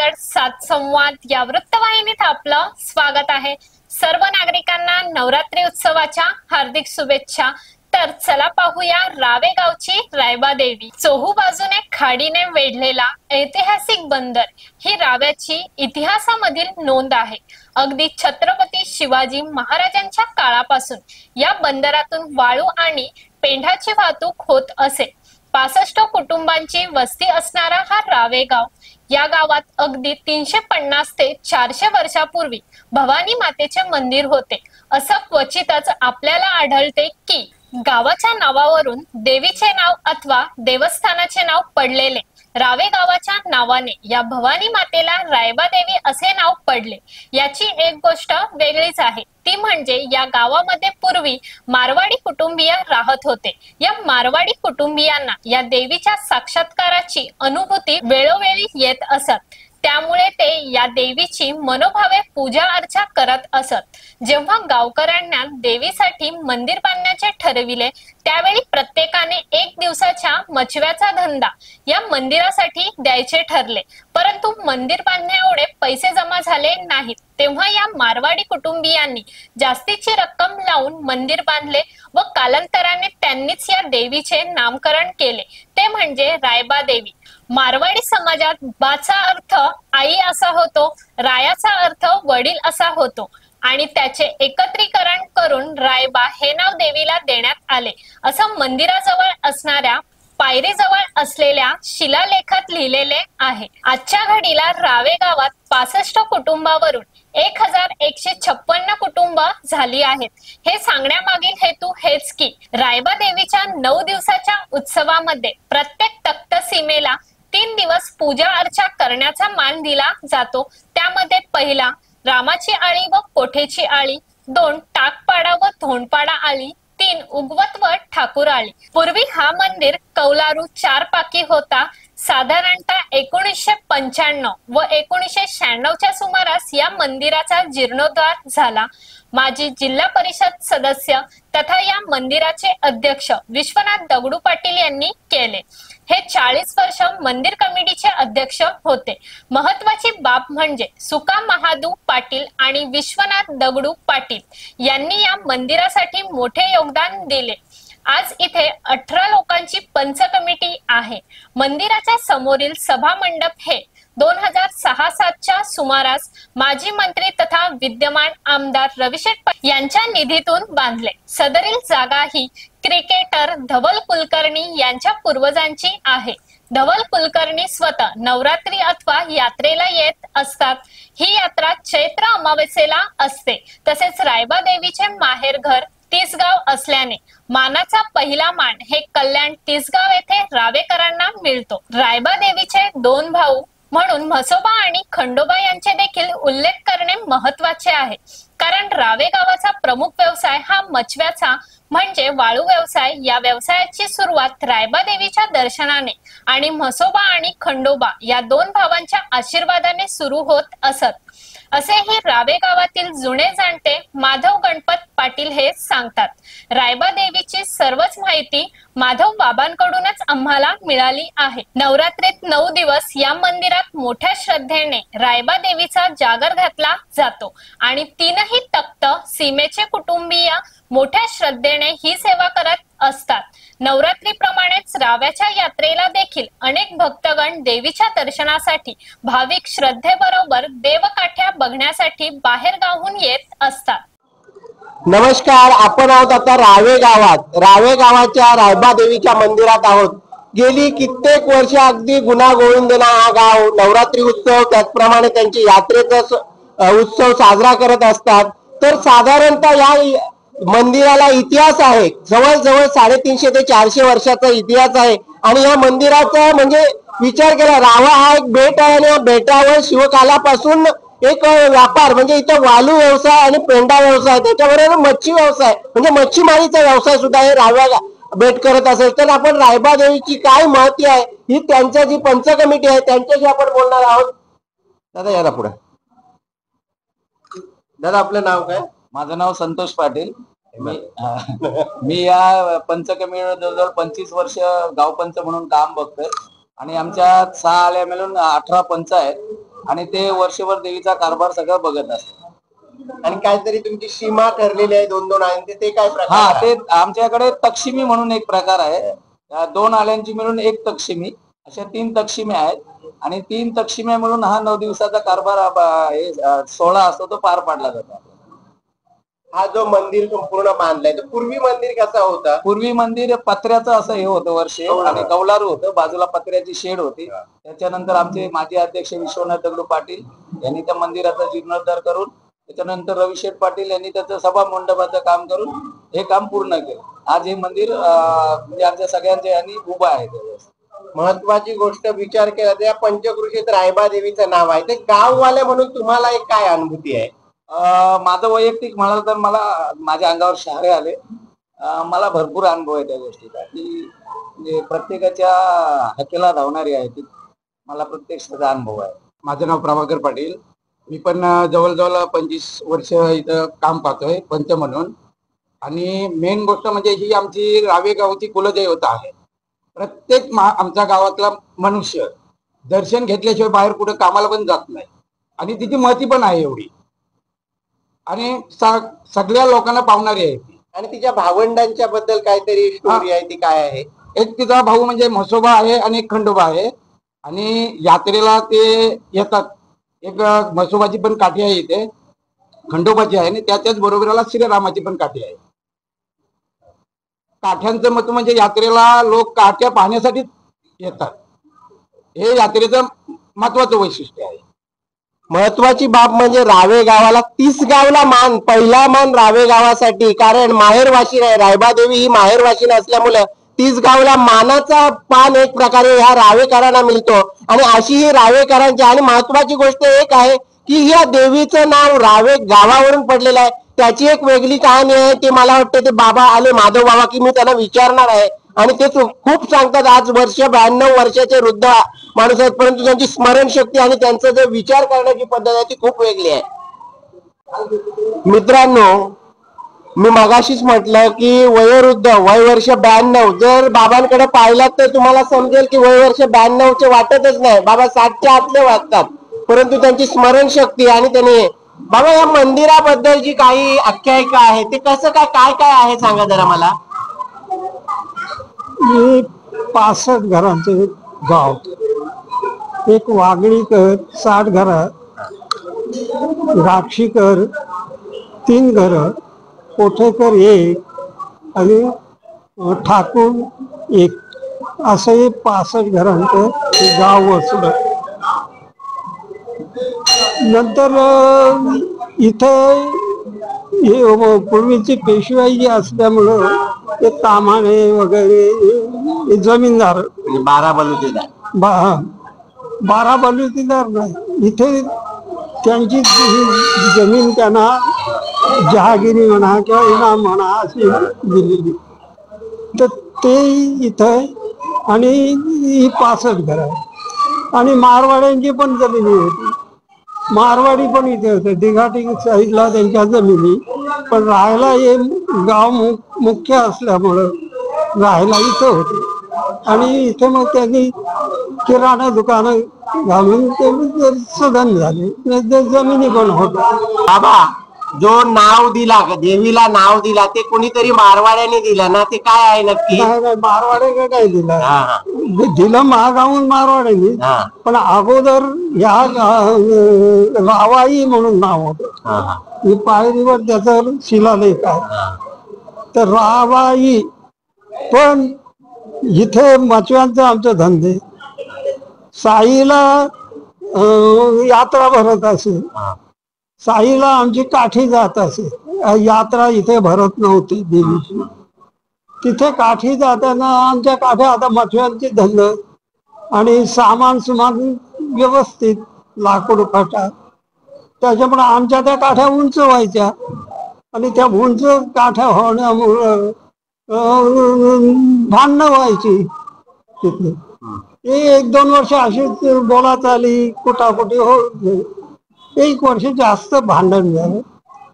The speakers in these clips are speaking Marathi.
रायगड 7 संवाद या वृत्तवाहिनीत आपलं स्वागत आहे। सर्व नागरिकांना नवरात्री उत्सवाच्या हार्दिक शुभेच्छा। तर चला पाहूया रावे गावची रायबा देवी। चोहू बाजूने खाडीने वेढलेला ऐतिहासिक बंदर ही राव्याची इतिहासामधील नोंद आहे। अगदी छत्रपती शिवाजी महाराजांच्या काळापासून या बंदरातून वाळू आणि पेंढाची वाहतूक होत असे। 65 कुटुंबांची वस्ती असणारा हा रावे गाव, या गावात अगदी 350 ते 400 वर्षापूर्वी भवानी मातेचे मंदिर होते। असं क्वचितच आपल्याला आढळते की गावाच्या नावावरून देवीचे नाव अथवा देवस्थानाचे नाव पडलेले रावे गावाच्या नावाने या भवानी मातेला रायबा देवी असे नाव पडले। याची एक गोष्ट वेगळीच आहे, ती म्हणजे या गावामध्ये पूर्वी मारवाडी कुटुंबीय राहत होते। या मारवाडी कुटुंबियांना या देवीच्या साक्षात्काराची अनुभूती वेळोवेळी येत असत, त्यामुळे ते या देवीची मनोभावे पूजा अर्चा करत असत। जेव्हा गावकऱ्यांना देवीसाठी मंदिर बांधण्याचे ठरविले, त्यावेळी प्रत्येकाने 1 दिवसाच्या मचव्याचा धंदा या मंदिरासाठी द्यायचे ठरले। परंतु मंदिर बांधण्याएवढे पैसे जमा झाले नाहीत, तेव्हा या मारवाडी कुटुंबियांनी जास्तीची रक्कम लावून मंदिर बांधले व कालांतराने त्यांनीच या देवीचे नामकरण केले, ते म्हणजे रायबा देवी। मारवाडी समाजात बाचा अर्थ आई असा होतो, रायाचा अर्थ वडील असा होतो आणि त्याचे एकत्रीकरण करून रायबा हे नाव देवीला देण्यात आले, असं मंदिराजवळ असणाऱ्या पायरीजवळ असलेल्या शिलालेखात लिहिलेले आहे। आजच्या घडीला रावे गावात 65 कुटुंबावरून 1156 कुटुंब झाली आहेत। हे सांगण्यामागील हेतू हेच की रायबा देवीच्या 9 दिवसाच्या उत्सवामध्ये प्रत्येक तख्त सीमेला 3 दिवस पूजा अर्चा करण्याचा मान दिला जातो। त्यामध्ये पहिला रामाची आळी व कोठेची आळी, 2 टाकपाडा व धोंडपाडा आळी, 3 उगवत व ठाकूर आळी। पूर्वी हा मंदिर कौलारू 4 पाकी होता। साधारणतः 1995 व 1996 च्या सुमारास या मंदिराचा जीर्णोद्धार झाला। माजी जिल्हा परिषद सदस्य तथा या मंदिराचे अध्यक्ष विश्वनाथ दगडू पाटील यांनी केले। हे 40 वर्ष मंदिर कमिटीचे अध्यक्ष होते। महत्वाची बाब म्हणजे सुका महादू पाटील आणि विश्वनाथ दगडू पाटील यांनी या मंदिरासाठी मोठे योगदान दिले। आज इथे 18 लोकांची पंच कमिटी आहे। मंदिराच्या समोरील सभा मंडप हे 2006-07 च्या सुमारास माजी मंत्री तथा विद्यमान आमदार रविशेठ पाटील यांच्या निधीतून बांधले। सदरील जागा ही क्रिकेटर धवल कुलकर्णी यांच्या पूर्वजांची आहे। धवल कुलकर्णी स्वतः नवरात्री अथवा यात्रेला येत असतात। ही यात्रा चैत्र अमावस्येला असते। तसेच रायबा देवीचे माहेरघर तिसगाव असल्याने मानाचा पहिला मान हे कल्याण तिसगाव येथे रावेकरांना मिळतो। रायबा देवीचे 2 भाऊ म्हणून म्हसोबा आणि खंडोबा यांचे देखील उल्लेख करणे महत्वाचे आहे, कारण रावे गावाचा प्रमुख व्यवसाय हा मचव्याचा म्हणजे वाळू व्यवसाय। या व्यवसायाची सुरुवात रायबा देवीच्या दर्शनाने आणि म्हसोबा आणि खंडोबा या 2 भावांच्या आशीर्वादाने सुरू होत असत, असे हे रावे गावातील जुने जाणते माधव गणपत पाटील हे सांगतात। रायबा देवीची सर्वच माहिती माधव बाबांकडूनच आम्हाला मिळाली आहे। नवरात्रीत 9 दिवस या मंदिरात मोठ्या श्रद्धेने रायबा देवीचा जागर घातला जातो आणि 3ही तख्त सीमेचे कुटुंबीय मोठ्या श्रद्धेने ही सेवा करत असतात। नवरात्रीप्रमाणेच राव्याच्या यात्रेला देखील अनेक भक्तगण देवीच्या दर्शनासाठी भाविक श्रद्धेबरोबर देवकाठ्या बघण्यासाठी बाहेर गावहून येत असतात। नमस्कार, आपण आहोत आता रावे गावात। रावे गावाच्या रायबा देवीच्या मंदिरात आहोत। गेली कित्येक वर्ष अगदी गुण्यागोविंदाने हा गाव नवरात्री उत्सव त्याचप्रमाणे त्यांची यात्रेचा उत्सव साजरा करत असतात। तर साधारणतः या मंदिराला इतिहास आहे, जवळजवळ 350 ते 400 वर्षाचा इतिहास आहे। आणि या मंदिराचा म्हणजे विचार केला, रावा हा एक बेट आहे आणि या बेटावर शिवकालापासून एक व्यापार म्हणजे इथं वालू व्यवसाय आणि पेंडा व्यवसाय, त्याच्याबरोबर मच्छी व्यवसाय म्हणजे मच्छीमारीचा व्यवसाय सुद्धा हे राव्या बेट करत असेल। तर आपण रायबा देवीची काय महती आहे ही त्यांच्या जी पंच कमिटी आहे त्यांच्याशी आपण बोलणार आहोत। दादा या पुढे। दादा आपलं नाव काय? माझं नाव संतोष पाटील। मी या पंच कमिटीवर जवळजवळ 25 वर्ष गाव पंच म्हणून काम बघतोय आणि आमच्या 6 आल्या मिळून 18 पंच आहेत आणि ते वर्षभर देवीचा कारभार सगळं बघत असतात. आणि काहीतरी तुमची सीमा ठरलेली आहे 2-2 आळ्यांची, ते काय प्रकार हा, आहे? ते आमच्याकडे तक्षिमी म्हणून एक प्रकार आहे. 2 आल्यांची मिळून 1 तक्षिमी, अशा 3 तक्षिमी आहेत आणि 3 तक्षिम्या मिळून हा 9 दिवसाचा कारभार सोहळा असतो तो पार पाडला जातो. हा जो मंदिर संपूर्ण बांधलाय तो पूर्वी मंदिर कसा होता? पूर्वी मंदिर पत्र्याचं असं हे होतं वर्षे आणि कौलारू होतं, बाजूला पत्र्याची शेड होती. त्याच्यानंतर आमचे माजी अध्यक्ष विश्वनाथ दगडू पाटील यांनी त्या मंदिराचा जीर्णोद्धार करून, त्याच्यानंतर रविशेठ पाटील यांनी त्याचं सभा मंडपाचं काम करून हे काम पूर्ण केलं. आज हे मंदिर म्हणजे आमच्या सगळ्यांच्या यांनी उभं आहे. महत्वाची गोष्ट विचार केला तर या पंचक्रोशीत रायबा देवीचं नाव आहे, ते गाववाले म्हणून तुम्हाला एक काय अनुभूती आहे? माझं वैयक्तिक म्हणाल तर मला माझ्या अंगावर शहारे आले. मला भरपूर अनुभव आहे त्या गोष्टीचा, की म्हणजे प्रत्येकाच्या हाकेला धावणारी आहे ती, मला प्रत्यक्षाचा अनुभव आहे. माझं नाव प्रभाकर पाटील. मी पण जवळजवळ 25 वर्ष इथं काम पाहतोय पंच म्हणून. आणि मेन गोष्ट म्हणजे ही आमची रावे गावची कुलदैवता आहे. प्रत्येक आमच्या गावातला मनुष्य दर्शन घेतल्याशिवाय बाहेर कुठे कामाला पण जात नाही आणि तिची महती पण आहे एवढी, आणि सगळ्या लोकांना पावणारी आहे ती. आणि तिच्या भावंडांच्या बद्दल काहीतरी स्टोरी आहे, ती काय आहे? एक तिचा भाऊ म्हणजे म्हसोबा आहे आणि एक खंडोबा आहे. आणि यात्रेला ते येतात. एक म्हसोबाची पण काठी आहे इथे, खंडोबाची आहे, आणि त्याच्याच बरोबरला श्रीरामाची पण काठी आहे. काठ्यांचं महत्व म्हणजे यात्रेला लोक काठ्या पाहण्यासाठी येतात, हे यात्रेचं महत्वाचं वैशिष्ट्य आहे. महत्वाची बाब म्हणजे रावे गावाला 30 गावला मान, पहिला मान रावे गावासाठी, कारण माहेरवाशी आहे. रायबा देवी ही माहेरवाशी असल्यामुळे 30 गावला मानाचा पान एक प्रकारे ह्या रावेकरांना मिळतो. आणि अशी ही रावेकरांची. आणि महत्वाची गोष्ट एक आहे की या देवीचं नाव रावे गावावरून पडलेलं आहे. त्याची एक वेगळी कहाणी आहे, ते मला वाटतं ते बाबा आले माधव बाबा, की मी त्यांना विचारणार आहे. आणि ते खूप सांगतात. आज 92 वर्षाचे वृद्ध माणूस आहेत, परंतु त्यांची स्मरणशक्ती आणि त्यांचा जो विचार करण्याची पद्धत आहे ती खूप वेगळी आहे. मित्रांनो, मी मगाशीच म्हटलं की वयोवृद्ध, वय वर्ष 92. जर बाबांकडे पाहिलात तर तुम्हाला समजेल की वय वर्ष 92चे वाटतच नाही. बाबा 60च्या आतले वाटतात, परंतु त्यांची स्मरणशक्ती. आणि त्यांनी बाबा या मंदिराबद्दल जी काही आख्यायिका आहे ते कसं काय काय काय आहे सांगा जरा मला. हे 65 घरांचे गाव, एक वागळीकर 60 घरं, राक्षीकर 3 घरं, कोठेकर 1 आणि ठाकूर 1, असं हे 65 घरांचं गाव वसलं. नंतर इथं हे पूर्वीची पेशवाई असल्यामुळं ते तामाणे वगैरे जमीनदार, 12 बलुतेदार, 12 बलुतेदार नाही, इथे त्यांची जमीन त्यांना जहागिरी म्हणा किंवा इनाम म्हणा अशी दिलेली. तर ते इथं, आणि ही 65 घरं आणि मारवाड्यांची पण जमिनी होती. मारवाडी पण इथे होते, दिघाटी साईडला त्यांच्या जमिनी. पण राहायला हे गाव मुख्य असल्यामुळं राहायला इथं होते. आणि इथे मग त्यांनी किराणा दुकानं घालून ते सदन झाले, जमिनी पण होत्या. बाबा जो नाव दिला, देवीला नाव दिला, ते कोणीतरी मारवाड्याने दिलं ना, ते काय आहे नक्की? मारवाडे काय दिलं? दिलं महागावून मारवाड्याने, पण अगोदर ह्या रावाई म्हणून नाव होतं. पायरीवर त्याचा शिलालेख आहे. तर रावाई, पण इथे मचव्यांचे आमचे धंदे, साईला यात्रा भरत असे, साईला आमची काठी जात असे. यात्रा इथे भरत नव्हती देवीची. तिथे काठी जाताना आमच्या काठ्या आता मठव्यांचे धंद आणि सामान व्यवस्थित, लाकूड फाटा, त्याच्यामुळे आमच्या त्या काठ्या उंच व्हायच्या. आणि त्या उंच काठ्या होण्यामुळं भांडणं व्हायची तिथे. 1-2 वर्ष अशीच बोला चाली, कुटाकुटी होत. 1 वर्ष जास्त भांडण झालं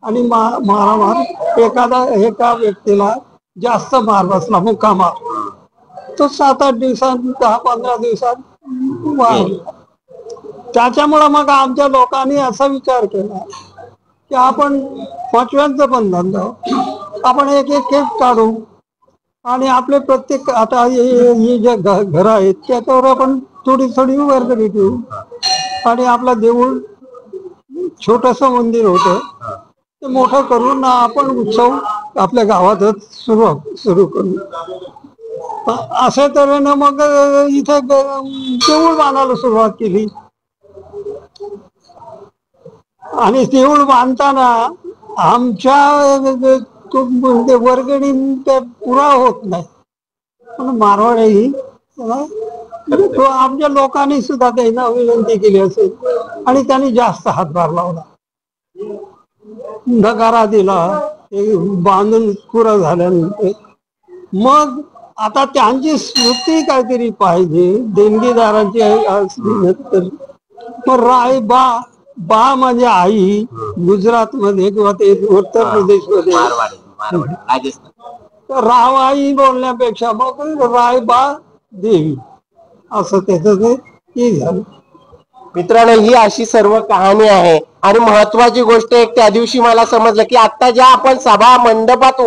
आणि मारामार, एका व्यक्तीला जास्त मार बसला, मुक्का मार. तो 7-8 दिवसात, 10-15 दिवसात वाढला. त्याच्यामुळं मग आमच्या लोकांनी असा विचार केला की आपण पाचव्यांचं पण धंदा आपण एक एक केक काढू आणि आपले प्रत्येक आता हे जे घर आहेत त्याच्यावर आपण थोडी थोडी वर्गणी ठेवू आणि आपला देऊळ छोटस मंदिर होतं ते मोठं करून आपण उत्सव आपल्या गावातच सुरू करू. अशा तऱ्हेनं मग इथं देऊळ बांधायला सुरुवात केली आणि देऊळ बांधताना आमच्या वर्गणी ते पुरा होत नाही पण मारवाडी आमच्या लोकांनी सुद्धा त्यांना विनंती केली असेल आणि त्यांनी जास्त हातभार लावला, नगारा दिला, बांधून पुरा झाल्यानंतर मग आता त्यांची स्मृती काहीतरी पाहिजे देणगीदारांची असली तर मग बा म्हणजे आई गुजरात मध्ये किंवा ते उत्तर प्रदेश मध्ये रावाई बोलण्यापेक्षा मग रायबा देवी असं त्याचं ते झालं. मित्रांनो, ही अशी सर्व कहाणी आहे आणि महत्वाची गोष्ट एक त्या दिवशी मला समजलं की आता ज्या आपण सभा मंडपात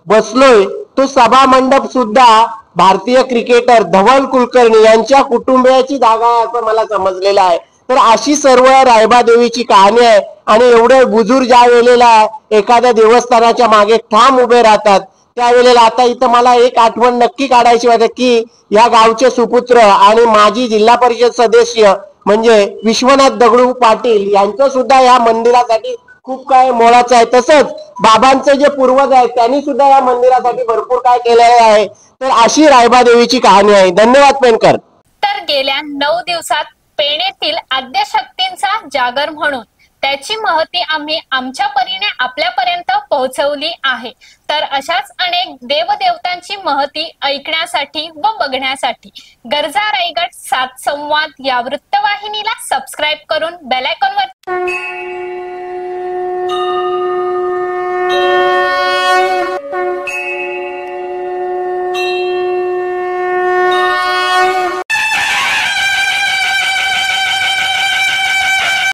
बसलोय तो सभा मंडप सुद्धा भारतीय क्रिकेटर धवल कुलकर्णी यांच्या कुटुंबियाची जागा आहे असं मला समजलेलं आहे. तर अशी सर्व रायबा देवीची कहाणी आहे आणि एवढे बुजुर्ग ज्या वेळेला एखाद्या देवस्थानाच्या मागे ठाम उभे राहतात त्यावेळेला आता इथं मला एक आठवण नक्की काढायची वाटते की या गावचे सुपुत्र आणि माजी जिल्हा परिषद सदस्य म्हणजे विश्वनाथ दगडू पाटील यांचं सुद्धा या मंदिरासाठी खूप काय मोलाचं आहे. तसंच बाबांचे जे पूर्वज आहेत त्यांनी सुद्धा या मंदिरासाठी भरपूर काय केलेले आहे. तर अशी रायबा देवीची कहाणी आहे. धन्यवाद पेनकर. तर गेल्या 9 दिवसात पेणेतील आद्यशक्तींचा जागर म्हणून त्याची महती आम्ही आमच्या परीने आपल्यापर्यंत पोहोचवली आहे. तर अशाच अनेक देवदेवतांची महती ऐकण्यासाठी व बघण्यासाठी गर्जा रायगड 7 संवाद या वृत्तवाहिनीला सबस्क्राईब करून बेल आयकॉनवर